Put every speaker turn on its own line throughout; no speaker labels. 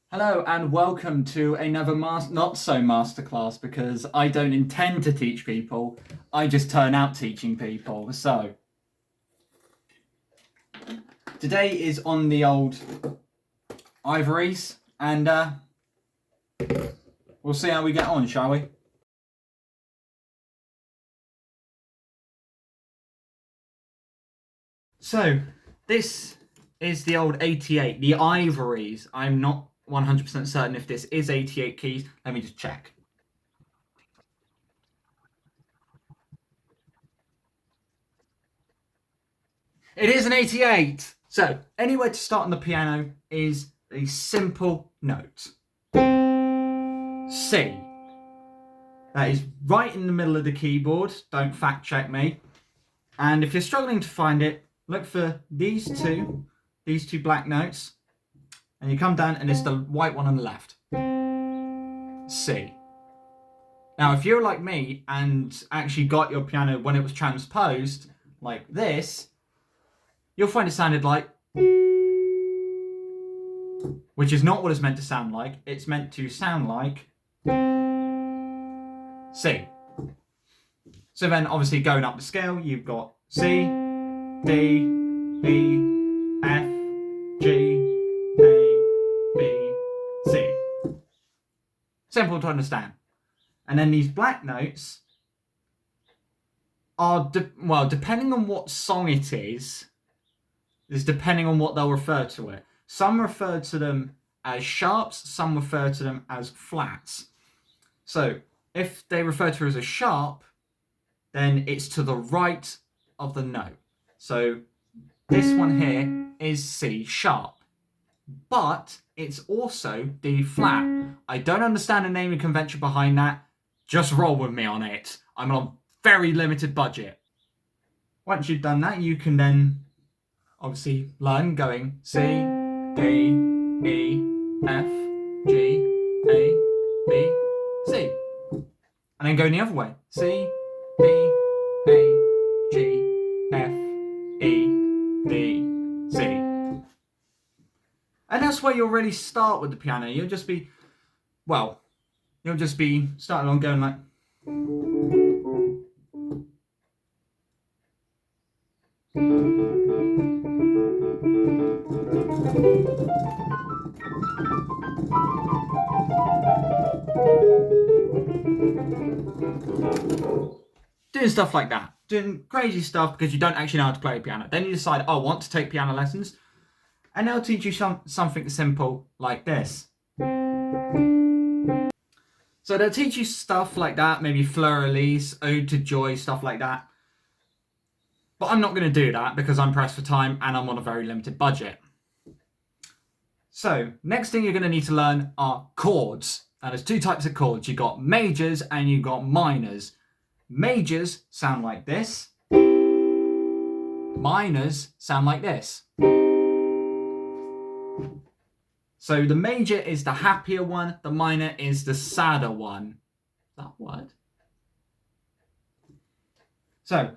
Hello and welcome to another not so masterclass, because I don't intend to teach people, I just turn out teaching people. So today is on the old ivories, and we'll see how we get on, shall we? So this is the old 88, the ivories. I'm not 100% certain if this is 88 keys. Let me just check. It is an 88. So anywhere to start on the piano is a simple note. C. That is right in the middle of the keyboard. Don't fact check me. And if you're struggling to find it, look for these two black notes, and you come down and it's the white one on the left. C. Now, if you're like me and actually got your piano when it was transposed like this, you'll find it sounded like, which is not what it's meant to sound like. It's meant to sound like C. So then, obviously, going up the scale, you've got C, D, E, F, G, A, B, C. Simple to understand. And then these black notes are, depending on what song it is depending on what they'll refer to it. Some refer to them as sharps, some refer to them as flats. So if they refer to it as a sharp, then it's to the right of the note. So this one here is C sharp, but it's also D flat. I don't understand the naming convention behind that. Just roll with me on it. I'm on a very limited budget. Once you've done that, you can then obviously learn going C, D, E, F, G, A, B, C. And then going the other way. C, D, A, G, F, E, D, C. And that's where you'll really start with the piano. You'll just be starting on going like. Doing stuff like that. Doing crazy stuff because you don't actually know how to play a piano. Then you decide, oh, I want to take piano lessons. And they'll teach you something simple like this. So they'll teach you stuff like that, maybe fleur-de-lis, ode to joy, stuff like that. But I'm not going to do that because I'm pressed for time and I'm on a very limited budget. So next thing you're going to need to learn are chords. Now there's two types of chords. You've got majors and you've got minors. Majors sound like this. Minors sound like this. So the major is the happier one, the minor is the sadder one. Is that word? So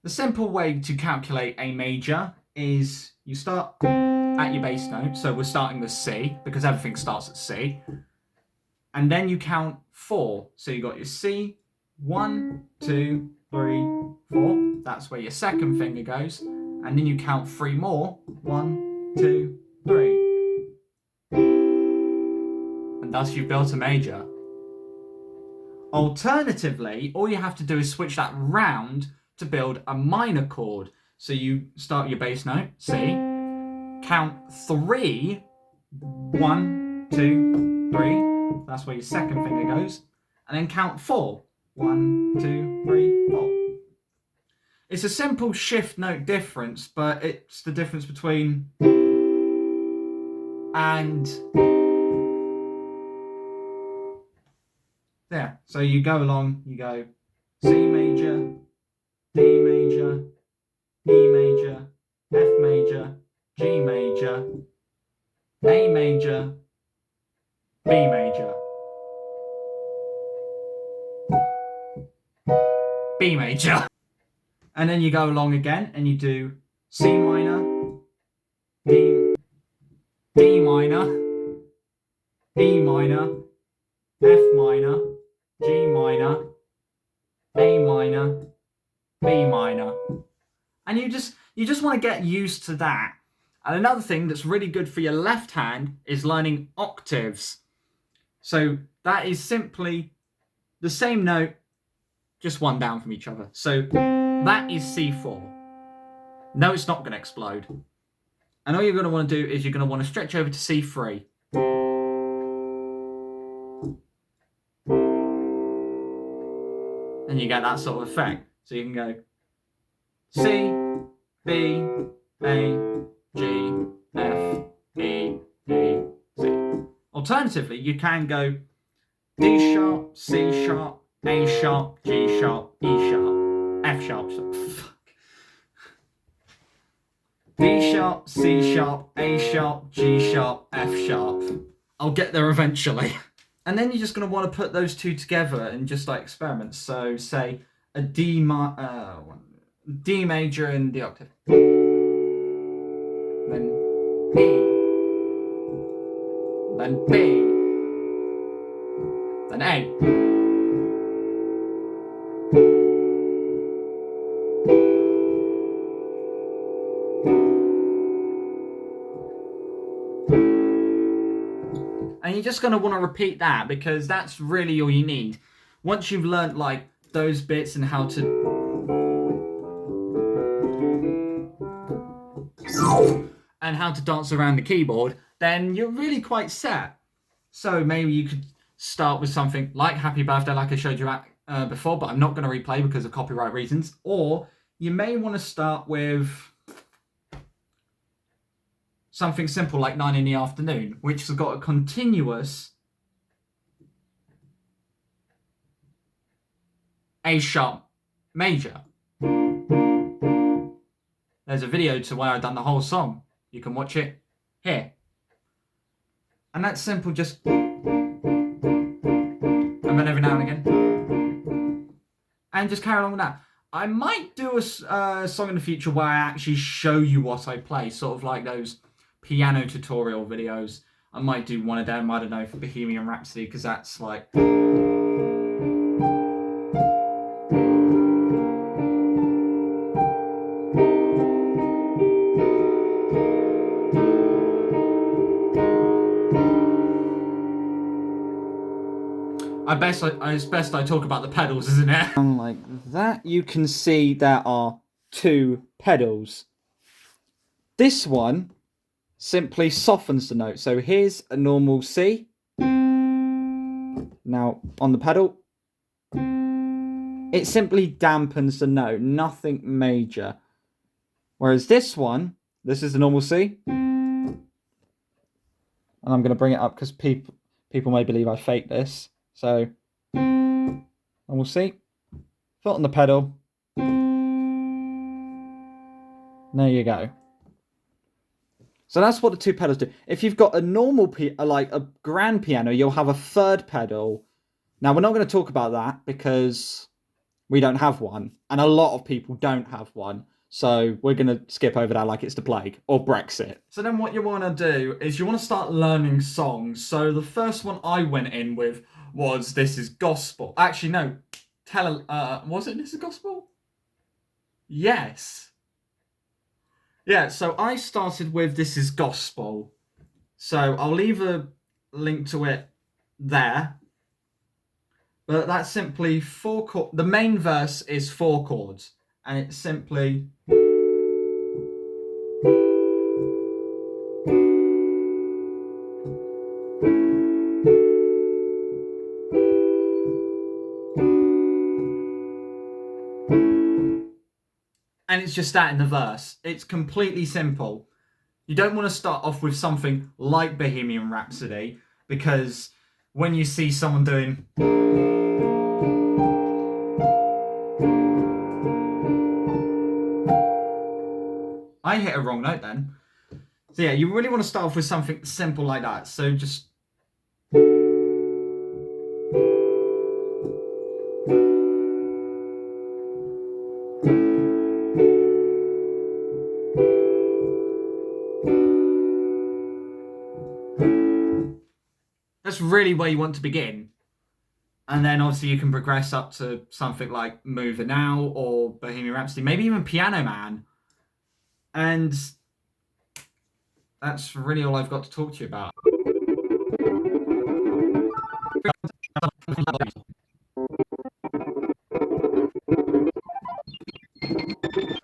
the simple way to calculate a major is you start at your bass note. So we're starting with C because everything starts at C. And then you count 4. So you got your C, 1, 2, 3, 4. That's where your second finger goes. And then you count 3 more. 1, 2, 3. And thus you've built a major. Alternatively, all you have to do is switch that round to build a minor chord. So you start your bass note, C, count 3, 1, 2, 3. That's where your second finger goes. And then count 4. 1, 2, 3, 4. It's a simple shift note difference, but it's the difference between and there. So you go along, you go C major, D major, E major, F major, G major, A major, B major, B major. And then you go along again and you do C minor, D minor, E minor, F minor, G minor, A minor, B minor. And you just want to get used to that. And another thing that's really good for your left hand is learning octaves. So that is simply the same note, just one down from each other. So that is C4. No, it's not going to explode. And all you're going to want to do is you're going to want to stretch over to C3. And you get that sort of effect. So you can go C, B, A, G, F, E, D, C. Alternatively, you can go D sharp, C sharp, A sharp, G sharp, E sharp, F sharp. D sharp, C sharp, A sharp, G sharp, F sharp. I'll get there eventually. And then you're just going to want to put those two together and just like experiment. So say a D major in the octave. Then E. Then B. Then A. And you're just going to want to repeat that because that's really all you need. Once you've learnt like those bits and how to dance around the keyboard, then you're really quite set. So maybe you could start with something like Happy Birthday, like I showed you before, but I'm not going to replay because of copyright reasons. Or you may want to start with something simple like 9 in the Afternoon, which has got a continuous A sharp major. There's a video to where I've done the whole song. You can watch it here. And that's simple, just and then every now and again. And just carry along with that. I might do a song in the future where I actually show you what I play, sort of like those piano tutorial videos. I might do one of them, I don't know, for Bohemian Rhapsody, because that's like... It's best I talk about the pedals, isn't it? Like that, you can see there are two pedals. This one simply softens the note. So here's a normal C. Now on the pedal, it simply dampens the note, nothing major. Whereas this one, this is the normal C. And I'm going to bring it up because people may believe I faked this. So, and we'll see. Foot on the pedal. There you go. So that's what the two pedals do. If you've got a normal, like a grand piano, you'll have a third pedal. Now, we're not going to talk about that because we don't have one. And a lot of people don't have one. So we're going to skip over that like it's the plague or Brexit. So then what you want to do is you want to start learning songs. So the first one I went in with was This Is Gospel. Actually, no. Was it This Is Gospel? Yes. Yeah, so I started with This Is Gospel. So I'll leave a link to it there. But that's simply 4 chords. The main verse is 4 chords. And it's simply... And it's just that in the verse. It's completely simple. You don't want to start off with something like Bohemian Rhapsody, because when you see someone doing... I hit a wrong note then. So yeah, you really want to start off with something simple like that. So just... That's really where you want to begin. And then obviously you can progress up to something like Mover Now or Bohemian Rhapsody, maybe even Piano Man. And that's really all I've got to talk to you about.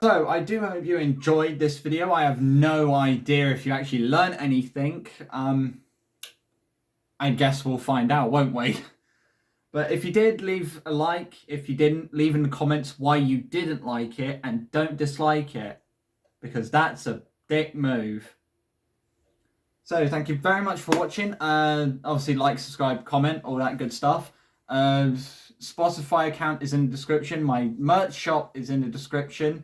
So I do hope you enjoyed this video. I have no idea if you actually learned anything. I guess we'll find out, won't we? But if you did, leave a like. If you didn't, leave in the comments why you didn't like it, and don't dislike it, because that's a dick move. So thank you very much for watching. Obviously like, subscribe, comment, all that good stuff. Spotify account is in the description. My merch shop is in the description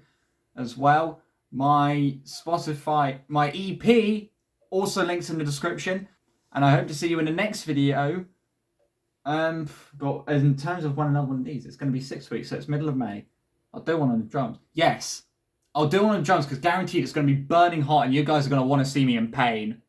as well. My Spotify, my EP also links in the description. And I hope to see you in the next video. But in terms of another one of these, it's going to be 6 weeks, so it's middle of May. I'll do one on the drums. Yes, I'll do one on the drums because guaranteed it's going to be burning hot and you guys are going to want to see me in pain.